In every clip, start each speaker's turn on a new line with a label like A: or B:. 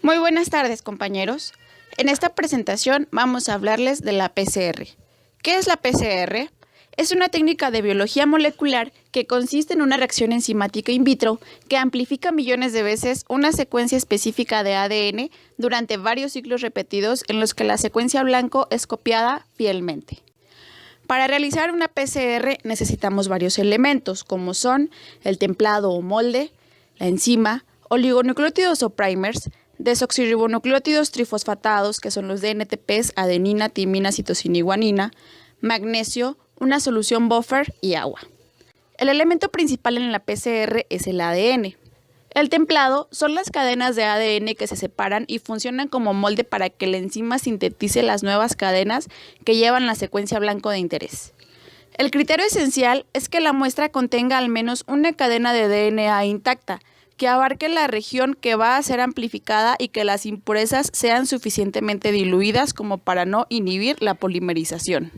A: Muy buenas tardes, compañeros. En esta presentación vamos a hablarles de la PCR. ¿Qué es la PCR? Es una técnica de biología molecular que consiste en una reacción enzimática in vitro que amplifica millones de veces una secuencia específica de ADN durante varios ciclos repetidos en los que la secuencia blanco es copiada fielmente. Para realizar una PCR necesitamos varios elementos, como son el templado o molde, la enzima, oligonucleótidos o primers, desoxirribonucleótidos trifosfatados, que son los DNTPs, adenina, timina, citosina y guanina, magnesio, una solución buffer y agua. El elemento principal en la PCR es el ADN. El templado son las cadenas de ADN que se separan y funcionan como molde para que la enzima sintetice las nuevas cadenas que llevan la secuencia blanco de interés. El criterio esencial es que la muestra contenga al menos una cadena de DNA intacta, que abarque la región que va a ser amplificada y que las impurezas sean suficientemente diluidas como para no inhibir la polimerización.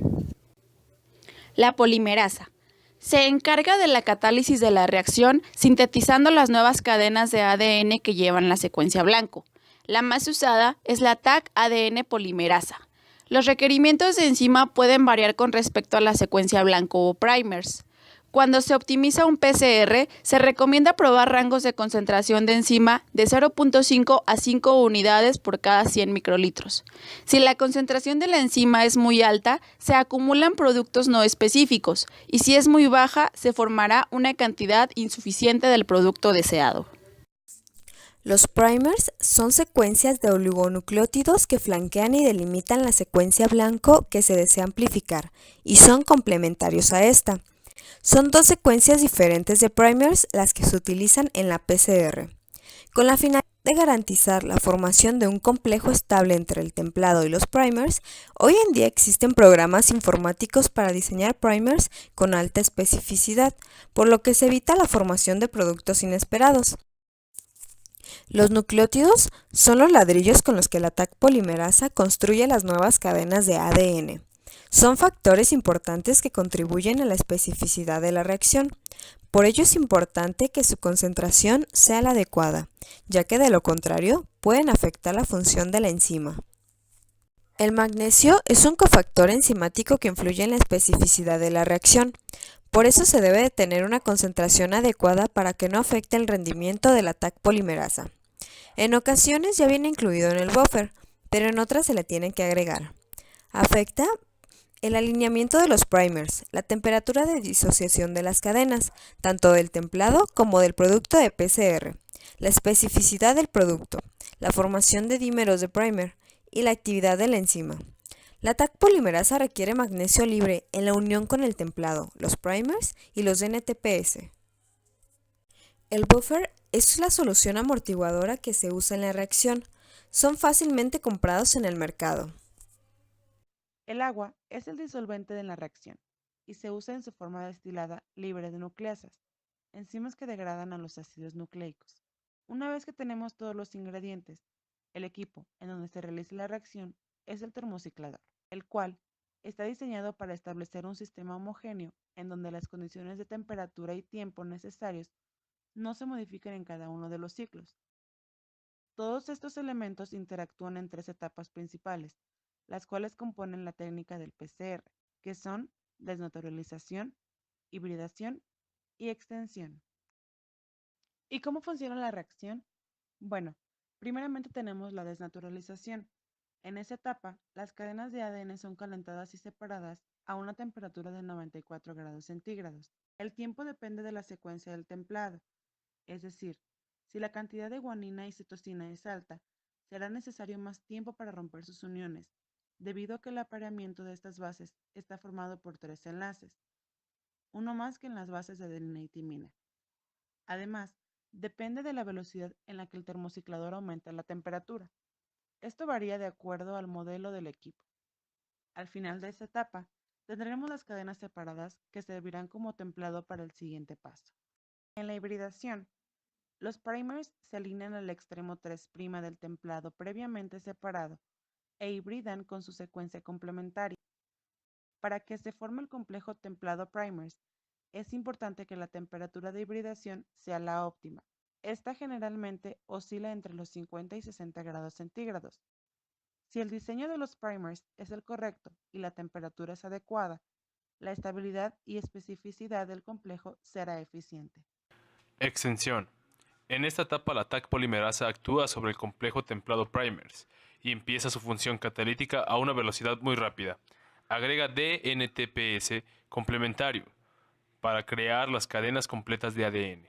A: La polimerasa se encarga de la catálisis de la reacción sintetizando las nuevas cadenas de ADN que llevan la secuencia blanco. La más usada es la Taq-ADN polimerasa. Los requerimientos de enzima pueden variar con respecto a la secuencia blanco o primers. Cuando se optimiza un PCR, se recomienda probar rangos de concentración de enzima de 0.5 a 5 unidades por cada 100 microlitros. Si la concentración de la enzima es muy alta, se acumulan productos no específicos, y si es muy baja, se formará una cantidad insuficiente del producto deseado.
B: Los primers son secuencias de oligonucleótidos que flanquean y delimitan la secuencia blanco que se desea amplificar, y son complementarios a esta. Son dos secuencias diferentes de primers las que se utilizan en la PCR. Con la finalidad de garantizar la formación de un complejo estable entre el templado y los primers, hoy en día existen programas informáticos para diseñar primers con alta especificidad, por lo que se evita la formación de productos inesperados. Los nucleótidos son los ladrillos con los que la Taq polimerasa construye las nuevas cadenas de ADN. Son factores importantes que contribuyen a la especificidad de la reacción. Por ello es importante que su concentración sea la adecuada, ya que de lo contrario pueden afectar la función de la enzima. El magnesio es un cofactor enzimático que influye en la especificidad de la reacción. Por eso se debe de tener una concentración adecuada para que no afecte el rendimiento de la Taq polimerasa. En ocasiones ya viene incluido en el buffer, pero en otras se le tiene que agregar. Afecta el alineamiento de los primers, la temperatura de disociación de las cadenas, tanto del templado como del producto de PCR, la especificidad del producto, la formación de dímeros de primer y la actividad de la enzima. La Taq polimerasa requiere magnesio libre en la unión con el templado, los primers y los NTPs. El buffer es la solución amortiguadora que se usa en la reacción. Son fácilmente comprados en el mercado.
C: El agua es el disolvente de la reacción y se usa en su forma destilada libre de nucleasas, enzimas que degradan a los ácidos nucleicos. Una vez que tenemos todos los ingredientes, el equipo en donde se realiza la reacción es el termociclador, el cual está diseñado para establecer un sistema homogéneo en donde las condiciones de temperatura y tiempo necesarios no se modifiquen en cada uno de los ciclos. Todos estos elementos interactúan en tres etapas principales, las cuales componen la técnica del PCR, que son desnaturalización, hibridación y extensión. ¿Y cómo funciona la reacción? Bueno, primeramente tenemos la desnaturalización. En esa etapa, las cadenas de ADN son calentadas y separadas a una temperatura de 94 grados centígrados. El tiempo depende de la secuencia del templado, es decir, si la cantidad de guanina y citosina es alta, será necesario más tiempo para romper sus uniones, debido a que el apareamiento de estas bases está formado por tres enlaces, uno más que en las bases de adenina y timina. Además, depende de la velocidad en la que el termociclador aumenta la temperatura. Esto varía de acuerdo al modelo del equipo. Al final de esta etapa, tendremos las cadenas separadas que servirán como templado para el siguiente paso. En la hibridación, los primers se alinean al extremo 3' del templado previamente separado e hibridan con su secuencia complementaria. Para que se forme el complejo templado primers, es importante que la temperatura de hibridación sea la óptima, Esta generalmente oscila entre los 50 y 60 grados centígrados. Si el diseño de los primers es el correcto y la temperatura es adecuada, la estabilidad y especificidad del complejo será eficiente.
D: Extensión. En esta etapa la Taq polimerasa actúa sobre el complejo templado primers y empieza su función catalítica a una velocidad muy rápida. Agrega DNTPS complementario para crear las cadenas completas de ADN.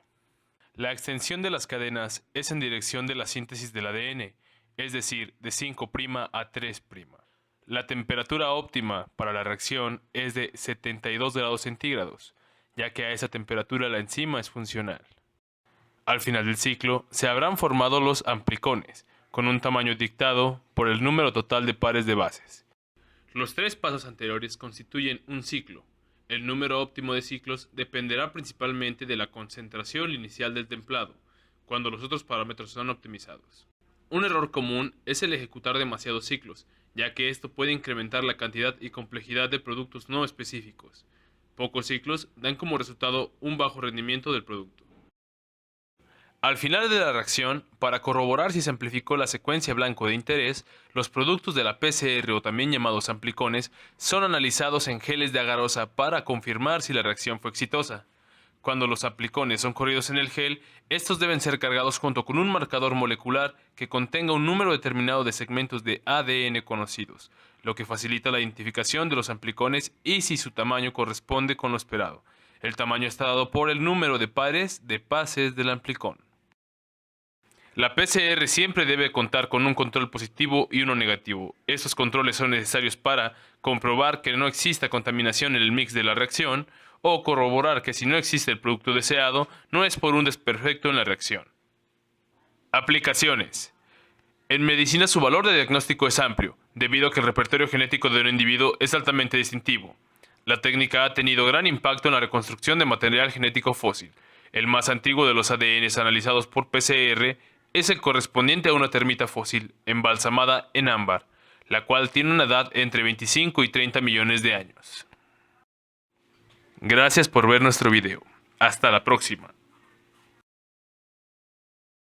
D: La extensión de las cadenas es en dirección de la síntesis del ADN, es decir, de 5' a 3'. La temperatura óptima para la reacción es de 72 grados centígrados, ya que a esa temperatura la enzima es funcional. Al final del ciclo, se habrán formado los amplicones, con un tamaño dictado por el número total de pares de bases. Los 3 pasos anteriores constituyen un ciclo. El número óptimo de ciclos dependerá principalmente de la concentración inicial del templado, cuando los otros parámetros son optimizados. Un error común es el ejecutar demasiados ciclos, ya que esto puede incrementar la cantidad y complejidad de productos no específicos. Pocos ciclos dan como resultado un bajo rendimiento del producto. Al final de la reacción, para corroborar si se amplificó la secuencia blanco de interés, los productos de la PCR o también llamados amplicones son analizados en geles de agarosa para confirmar si la reacción fue exitosa. Cuando los amplicones son corridos en el gel, estos deben ser cargados junto con un marcador molecular que contenga un número determinado de segmentos de ADN conocidos, lo que facilita la identificación de los amplicones y si su tamaño corresponde con lo esperado. El tamaño está dado por el número de pares de pases del amplicón. La PCR siempre debe contar con un control positivo y uno negativo. Estos controles son necesarios para comprobar que no exista contaminación en el mix de la reacción o corroborar que si no existe el producto deseado, no es por un desperfecto en la reacción. Aplicaciones. En medicina su valor de diagnóstico es amplio, debido a que el repertorio genético de un individuo es altamente distintivo. La técnica ha tenido gran impacto en la reconstrucción de material genético fósil. El más antiguo de los ADNs analizados por PCR es el correspondiente a una termita fósil embalsamada en ámbar, la cual tiene una edad entre 25 y 30 millones de años. Gracias por ver nuestro video. Hasta la próxima.